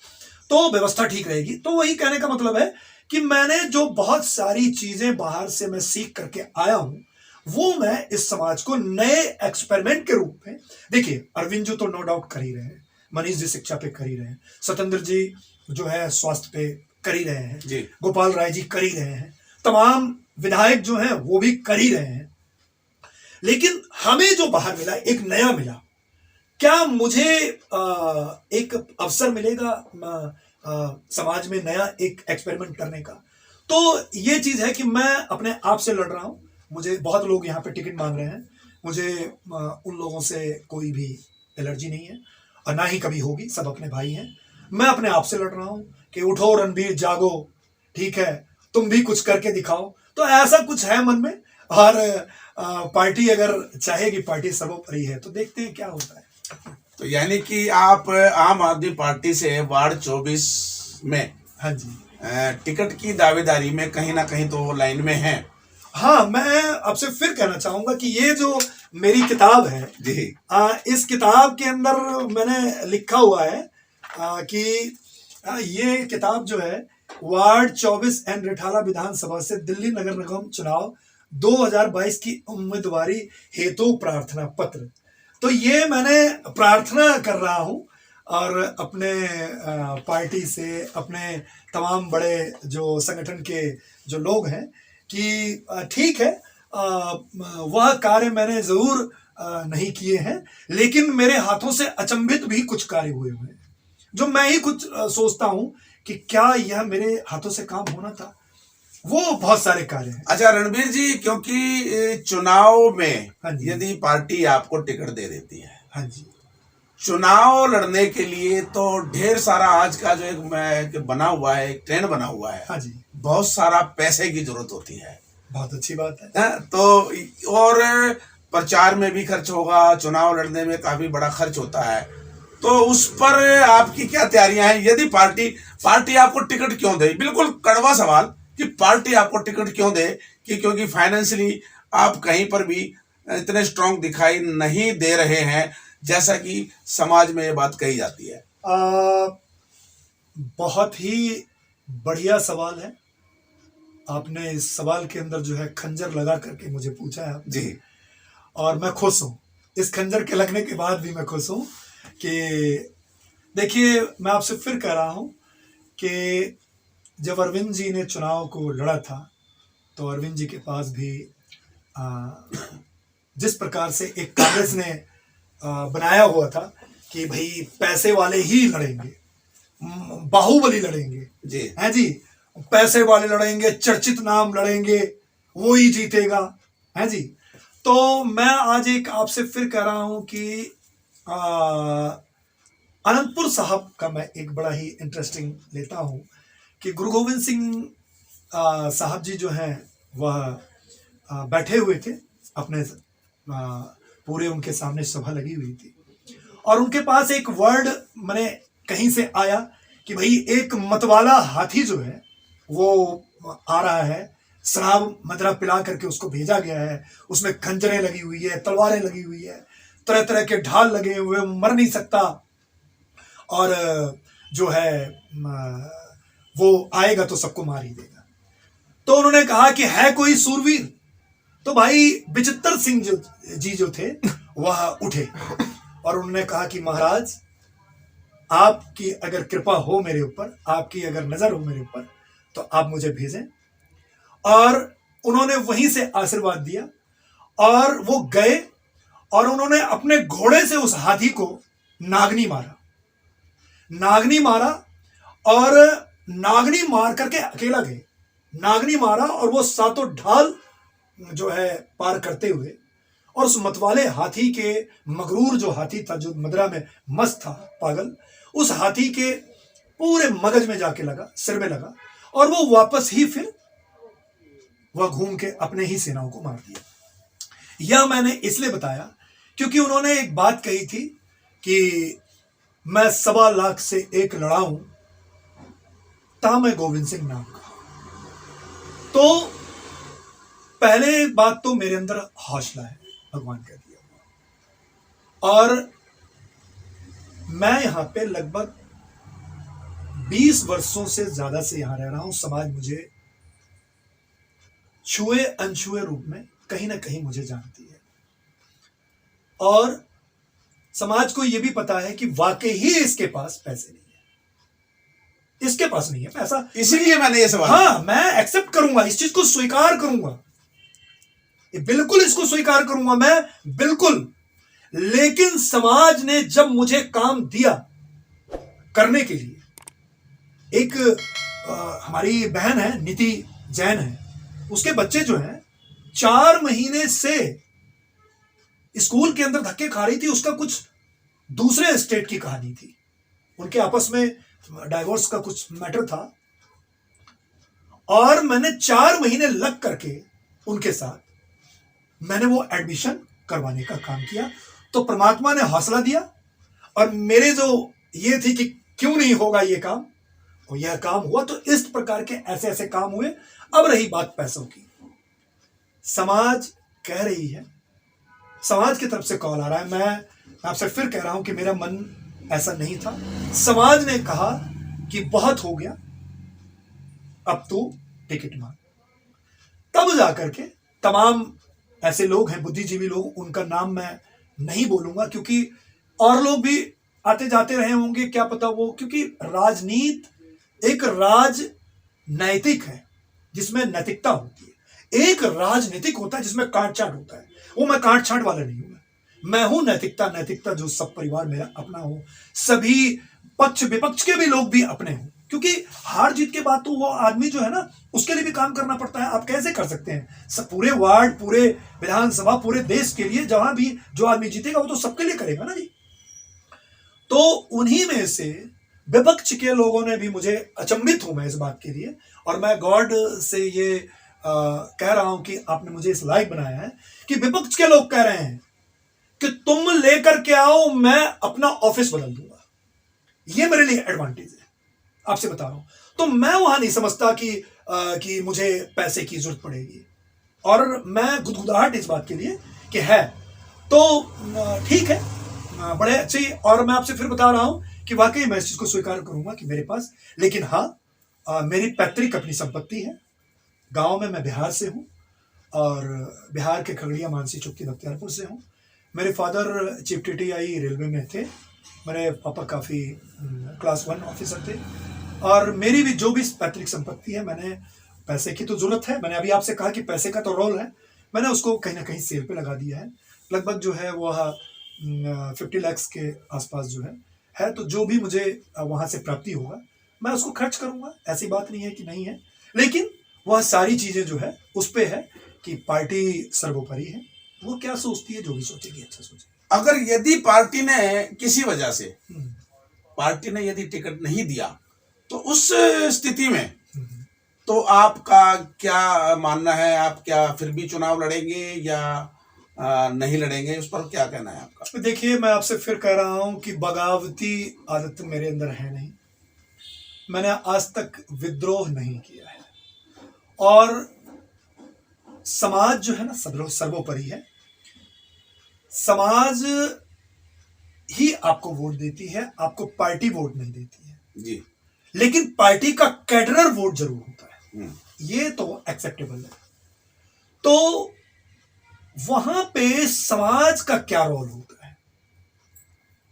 तो व्यवस्था ठीक रहेगी। तो वही कहने का मतलब है कि मैंने जो बहुत सारी चीजें बाहर से मैं सीख करके आया हूं, वो मैं इस समाज को नए एक्सपेरिमेंट के रूप में, देखिए अरविंद जी तो नो डाउट कर ही रहे हैं, मनीष जी शिक्षा पे कर ही रहे हैं, सत्येंद्र जी जो है स्वास्थ्य पे कर ही रहे हैं, जी। गोपाल राय जी कर ही रहे हैं, तमाम विधायक जो हैं वो भी कर ही रहे हैं। लेकिन हमें जो बाहर मिला, एक नया मिला, क्या मुझे एक अवसर मिलेगा समाज में नया एक एक्सपेरिमेंट करने का? तो ये चीज है कि मैं अपने आप से लड़ रहा हूं। मुझे बहुत लोग यहाँ पे टिकट मांग रहे हैं, मुझे उन लोगों से कोई भी एलर्जी नहीं है और ना ही कभी होगी, सब अपने भाई हैं। मैं अपने आप से लड़ रहा हूं कि उठो रणबीर जागो, ठीक है, तुम भी कुछ करके दिखाओ। तो ऐसा कुछ है मन में, और पार्टी अगर चाहेगी, पार्टी सर्वोपरि है, तो देखते हैं क्या होता है। तो यानी कि आप आम आदमी पार्टी से वार्ड 24 में, हाँ जी, टिकट की दावेदारी में कहीं ना कहीं तो लाइन में हैं। हाँ, मैं आपसे फिर कहना चाहूंगा कि ये जो मेरी किताब है जी, इस किताब के अंदर मैंने लिखा हुआ है कि ये किताब जो है वार्ड 24 एंड रिठाला विधानसभा से दिल्ली नगर निगम चुनाव 2022 की उम्मीदवारी हेतु प्रार्थना पत्र। तो ये मैंने प्रार्थना कर रहा हूं और अपने पार्टी से, अपने तमाम बड़े जो संगठन के जो लोग हैं कि ठीक है, वह कार्य मैंने जरूर नहीं किए हैं, लेकिन मेरे हाथों से अचंभित भी कुछ कार्य हुए हैं जो मैं ही कुछ सोचता हूं कि क्या यह मेरे हाथों से काम होना था। वो बहुत सारे कार्य हैं। अच्छा रणबीर जी, क्योंकि चुनाव में हाँ जी, यदि पार्टी आपको टिकट दे देती है, हाँ जी, चुनाव लड़ने के लिए तो ढेर सारा आज का जो एक बना हुआ है, एक ट्रेंड बना हुआ है, हाँ जी, बहुत सारा पैसे की जरूरत होती है। बहुत अच्छी बात है। तो और प्रचार में भी खर्च होगा, चुनाव लड़ने में काफी बड़ा खर्च होता है, तो उस पर आपकी क्या तैयारियां हैं? यदि पार्टी आपको टिकट क्यों दे, बिल्कुल कड़वा सवाल, कि पार्टी आपको टिकट क्यों दे, कि क्योंकि फाइनेंशियली आप कहीं पर भी इतने स्ट्रांग दिखाई नहीं दे रहे हैं जैसा कि समाज में ये बात कही जाती है। बहुत ही बढ़िया सवाल है। आपने इस सवाल के अंदर जो है खंजर लगा करके मुझे पूछा है जी, और मैं खुश हूं। इस खंजर के लगने के बाद भी मैं खुश हूं कि देखिए, मैं आपसे फिर कह रहा हूं कि जब अरविंद जी ने चुनाव को लड़ा था, तो अरविंद जी के पास भी जिस प्रकार से एक कांग्रेस ने बनाया हुआ था कि भाई पैसे वाले ही लड़ेंगे, बाहुबली लड़ेंगे, जी, है जी, पैसे वाले लड़ेंगे, चर्चित नाम लड़ेंगे, वो ही जीतेगा, है जी। तो मैं आज एक आपसे फिर कह रहा हूं कि अनंतपुर साहब का मैं एक बड़ा ही इंटरेस्टिंग लेता हूं कि गुरु गोविंद सिंह साहब जी जो हैं वह बैठे हुए थे, अपने पूरे उनके सामने सभा लगी हुई थी, और उनके पास एक वर्ड मैंने कहीं से आया कि भाई एक मतवाला हाथी जो है वो आ रहा है, शराब मदरा पिला करके उसको भेजा गया है, उसमें खंजरें लगी हुई है, तलवारें लगी हुई है, तरह तरह के ढाल लगे हुए, मर नहीं सकता, और जो है वो आएगा तो सबको मार ही देगा। तो उन्होंने कहा कि है कोई सूरवीर? तो भाई विचित्र सिंह जी जो थे वह उठे और उन्होंने कहा कि महाराज, आपकी अगर कृपा हो मेरे ऊपर, आपकी अगर नजर हो मेरे ऊपर, तो आप मुझे भेजें। और उन्होंने वहीं से आशीर्वाद दिया और वो गए और उन्होंने अपने घोड़े से उस हाथी को नागनी मारा और नागनी मार करके अकेला गए, नागनी मारा और वो सातों ढाल जो है पार करते हुए, और उस मतवाले हाथी के, मगरूर जो हाथी था, जो मदरा में मस्त था, पागल, उस हाथी के पूरे मगज में जाके लगा, सिर में लगा, और वो वापस ही फिर वह घूम के अपने ही सेनाओं को मार दिया। यह मैंने इसलिए बताया क्योंकि उन्होंने एक बात कही थी कि मैं 1.25 लाख से एक लड़ाऊं था मैं गोविंद सिंह नाम का। तो पहले बात तो मेरे अंदर हौसला है, भगवान का दिया हुआ। और मैं यहाँ पे लगभग 20 वर्षों से ज्यादा से यहाँ रह रहा हूं। समाज मुझे छुए अनछुए रूप में कहीं ना कहीं मुझे जानती है, और समाज को यह भी पता है कि वाकई ही इसके पास पैसे नहीं है, इसके पास नहीं है पैसा। इसीलिए मैंने ये सवाल, हाँ, मैं एक्सेप्ट करूंगा, इस चीज को स्वीकार करूंगा, बिल्कुल इसको स्वीकार करूंगा मैं, बिल्कुल। लेकिन समाज ने जब मुझे काम दिया करने के लिए, एक हमारी बहन है नीति जैन है, उसके बच्चे जो हैं 4 महीने से स्कूल के अंदर धक्के खा रही थी। उसका कुछ दूसरे स्टेट की कहानी थी, उनके आपस में डाइवोर्स का कुछ मैटर था, और मैंने 4 महीने लग करके उनके साथ मैंने वो एडमिशन करवाने का काम किया। तो परमात्मा ने हौसला दिया, और मेरे जो ये थी कि क्यों नहीं होगा ये काम, और यह काम हुआ। तो इस प्रकार के ऐसे ऐसे काम हुए। अब रही बात पैसों की, समाज कह रही है, समाज की तरफ से कॉल आ रहा है, मैं आपसे फिर कह रहा हूं कि मेरा मन ऐसा नहीं था। समाज ने कहा कि बहुत हो गया, अब तू टिकट मांग। तब जाकर के तमाम ऐसे लोग हैं, बुद्धिजीवी लोग, उनका नाम मैं नहीं बोलूंगा, क्योंकि और लोग भी आते जाते रहे होंगे, क्या पता वो, क्योंकि राजनीति एक राजनैतिक है जिसमें नैतिकता होती है, एक राजनीतिक होता है जिसमें काट छाट होता है। वो मैं काट छाट वाला नहीं हूं, मैं हूं नैतिकता। नैतिकता जो सब परिवार मेरा अपना हो, सभी पक्ष विपक्ष के भी लोग भी अपने हों, क्योंकि हार जीत के बाद तो वो आदमी जो है ना, उसके लिए भी काम करना पड़ता है। आप कैसे कर सकते हैं सब, पूरे वार्ड, पूरे विधानसभा, पूरे देश के लिए, जहां भी जो आदमी जीतेगा वो तो सबके लिए करेगा ना जी। तो उन्हीं में से विपक्ष के लोगों ने भी, मुझे अचंभित हूं मैं इस बात के लिए, और मैं गॉड से ये कह रहा हूं कि आपने मुझे इस लायक बनाया है कि विपक्ष के लोग कह रहे हैं कि तुम लेकर के आओ, मैं अपना ऑफिस बदल दूंगा। ये मेरे लिए एडवांटेज है, आपसे बता रहा हूं। तो मैं वहां नहीं समझता कि मुझे पैसे की जरूरत पड़ेगी, और मैं गुदगुदाहट इस बात के लिए कि है तो ठीक है, बड़े अच्छे। और मैं आपसे फिर बता रहा हूं कि वाकई मैं इस चीज को स्वीकार करूंगा कि मेरे पास, लेकिन हाँ, मेरी पैतृक अपनी संपत्ति है। गांव में मैं बिहार से हूं, और बिहार के खगड़िया, मानसी, चुप्ती, बख्तियारपुर से हूं। मेरे फादर चीफ टीटीआई रेलवे में थे, मेरे पापा काफ़ी क्लास 1 ऑफिसर थे, और मेरी भी जो भी पैतृक संपत्ति है, मैंने, पैसे की तो जरूरत है, मैंने अभी आपसे कहा कि पैसे का तो रोल है, मैंने उसको कहीं ना कहीं सेल पे लगा दिया है। लगभग जो है वह 50 लाख के आसपास जो है। तो जो भी मुझे वहाँ से प्राप्ति होगा मैं उसको खर्च करूँगा, ऐसी बात नहीं है कि नहीं है। लेकिन वह सारी चीज़ें जो है उस पर है कि पार्टी सर्वोपरि है, वो क्या सोचती है, जो भी सोचेगी अच्छा सोचेगी। अगर यदि पार्टी ने किसी वजह से, पार्टी ने यदि टिकट नहीं दिया, तो उस स्थिति में तो आपका क्या मानना है? आप क्या फिर भी चुनाव लड़ेंगे या नहीं लड़ेंगे? उस पर क्या कहना है आपका? देखिए, मैं आपसे फिर कह रहा हूं कि बगावती आदत मेरे अंदर है नहीं। मैंने आज तक विद्रोह नहीं किया है, और समाज जो है ना, सर्वोपरि है। समाज ही आपको वोट देती है, आपको पार्टी वोट नहीं देती है जी। लेकिन पार्टी का कैडरर वोट जरूर होता है, ये तो एक्सेप्टेबल है। तो वहां पे समाज का क्या रोल होता है,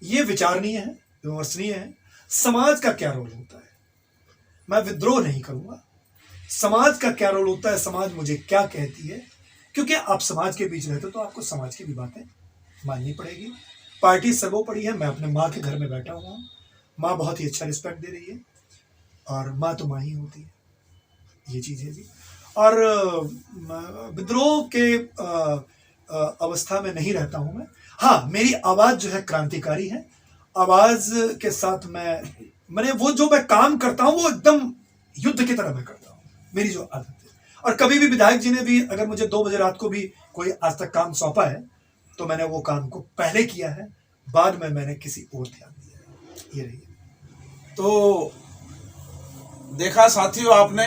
ये विचारणीय है, विमर्शनीय है। समाज का क्या रोल होता है, मैं विद्रोह नहीं करूंगा। समाज का क्या रोल होता है, समाज मुझे क्या कहती है, क्योंकि आप समाज के बीच रहते हो तो आपको समाज की भी बातें माननी पड़ेगी। पार्टी सर्वोपरि है। मैं अपने माँ के घर में बैठा हुआ हूँ, माँ बहुत ही अच्छा रिस्पेक्ट दे रही है, और माँ तो माँ ही होती है, ये चीज़ है जी। और विद्रोह के अवस्था में नहीं रहता हूँ मैं। हाँ, मेरी आवाज़ जो है क्रांतिकारी है। आवाज़ के साथ मैंने वो जो मैं काम करता हूँ वो एकदम युद्ध की तरह मैं करता हूँ, मेरी जो आदत है। और कभी भी विधायक जी ने भी अगर मुझे 2 बजे रात को भी कोई आज तक काम सौंपा है तो मैंने वो काम को पहले किया है, बाद में मैंने किसी और ध्यान दिया है। ये रही। तो देखा साथियों आपने,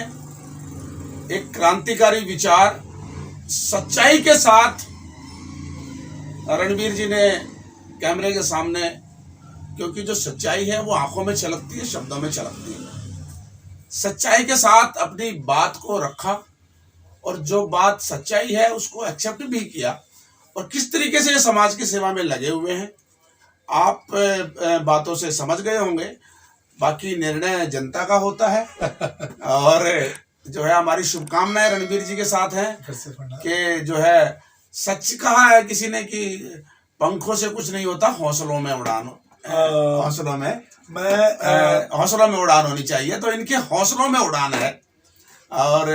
एक क्रांतिकारी विचार सच्चाई के साथ रणवीर जी ने कैमरे के सामने, क्योंकि जो सच्चाई है वो आंखों में छलकती है, शब्दों में छलकती है। सच्चाई के साथ अपनी बात को रखा और जो बात सच्चाई है उसको एक्सेप्ट भी किया, और किस तरीके से समाज की सेवा में लगे हुए हैं आप बातों से समझ गए होंगे। बाकी निर्णय जनता का होता है और जो है हमारी शुभकामनाएं रणवीर जी के साथ हैं कि जो है सच कहा है किसी ने कि पंखों से कुछ नहीं होता, हौसलों में उड़ान, हौसलों में उड़ान होनी चाहिए। तो इनके हौसलों में उड़ान है और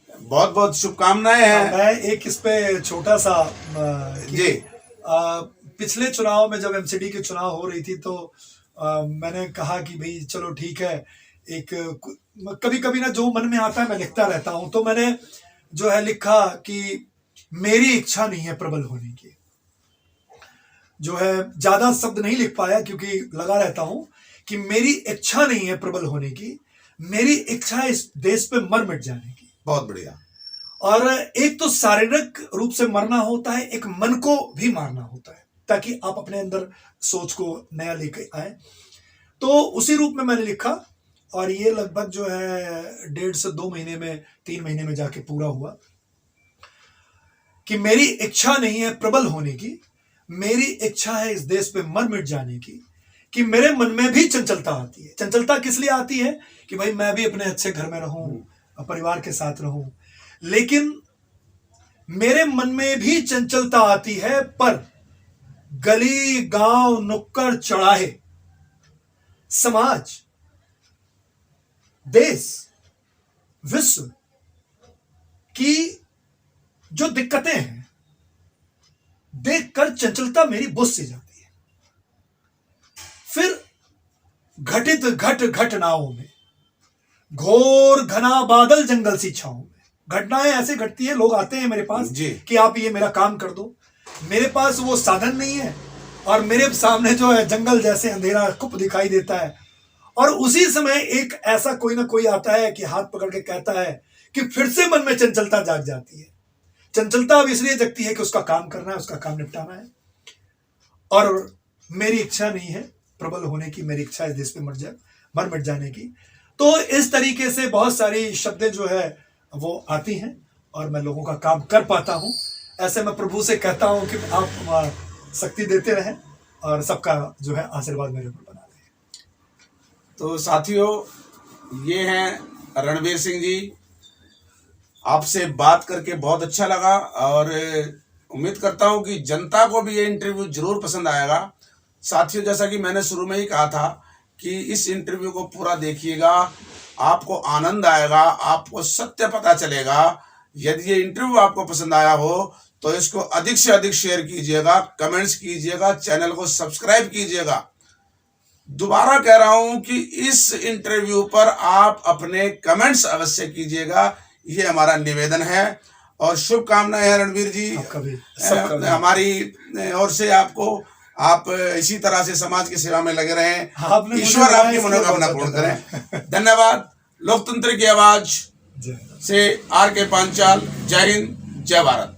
बहुत बहुत शुभकामनाएं हैं। मैं एक इस पे छोटा सा जी, पिछले चुनाव में जब एमसीडी के चुनाव हो रही थी तो मैंने कहा कि भाई चलो ठीक है, एक कभी कभी ना जो मन में आता है मैं लिखता रहता हूं। तो मैंने जो है लिखा कि मेरी इच्छा नहीं है प्रबल होने की। जो है ज्यादा शब्द नहीं लिख पाया क्योंकि लगा रहता हूं कि मेरी इच्छा नहीं है प्रबल होने की, मेरी इच्छा है इस देश पे मर मिट जाने की। बहुत बढ़िया। और एक तो शारीरिक रूप से मरना होता है, एक मन को भी मारना होता है ताकि आप अपने अंदर सोच को नया लेके आए। तो उसी रूप में मैंने लिखा और ये लगभग जो है 1.5 से 2 महीने में 3 महीने में जाके पूरा हुआ कि मेरी इच्छा नहीं है प्रबल होने की, मेरी इच्छा है इस देश पे मर मिट जाने की। कि मेरे मन में भी चंचलता आती है। चंचलता किस लिए आती है कि भाई मैं भी अपने अच्छे घर में रहूं, परिवार के साथ रहूं, लेकिन मेरे मन में भी चंचलता आती है। पर गली गांव नुक्कड़ चौराहे, समाज, देश, विश्व की जो दिक्कतें हैं देखकर चंचलता मेरी बुझ सी जाती है। फिर घटित घटनाओं में घोर घना बादल जंगल सी छाओं में घटनाएं ऐसे घटती है, लोग आते हैं मेरे पास कि आप ये मेरा काम कर दो। मेरे पास वो साधन नहीं है और मेरे सामने जो है जंगल जैसे अंधेरा कुप दिखाई देता है। और उसी समय एक ऐसा कोई ना कोई आता है कि हाथ पकड़ के कहता है कि फिर से मन में चंचलता जाग जाती है। चंचलता अब इसलिए जगती है कि उसका काम करना है, उसका काम निपटाना है। और मेरी इच्छा नहीं है प्रबल होने की, मेरी इच्छा है देश पे मर मिट जाने की। तो इस तरीके से बहुत सारी शब्दें जो है वो आती हैं और मैं लोगों का काम कर पाता हूं। ऐसे मैं प्रभु से कहता हूं कि आप शक्ति देते रहें और सबका जो है आशीर्वाद मेरे ऊपर बना रहे। तो साथियों, ये हैं रणवीर सिंह जी। आपसे बात करके बहुत अच्छा लगा और उम्मीद करता हूं कि जनता को भी ये इंटरव्यू जरूर पसंद आएगा। साथियों, जैसा कि मैंने शुरू में ही कहा था कि इस इंटरव्यू को पूरा देखिएगा, आपको आनंद आएगा, आपको सत्य पता चलेगा। यदि ये इंटरव्यू आपको पसंद आया हो तो इसको अधिक से अधिक शेयर कीजिएगा, कमेंट्स कीजिएगा, चैनल को सब्सक्राइब कीजिएगा। दोबारा कह रहा हूं कि इस इंटरव्यू पर आप अपने कमेंट्स अवश्य कीजिएगा, ये हमारा निवेदन है। और शुभकामनाएं हैं रणवीर जी, हमारी ओर से आपको। आप इसी तरह से समाज की सेवा में लगे रहें, ईश्वर आपकी मनोकामना पूर्ण करें। धन्यवाद। लोकतंत्र की आवाज से आर के पांचाल। जय हिंद, जय भारत।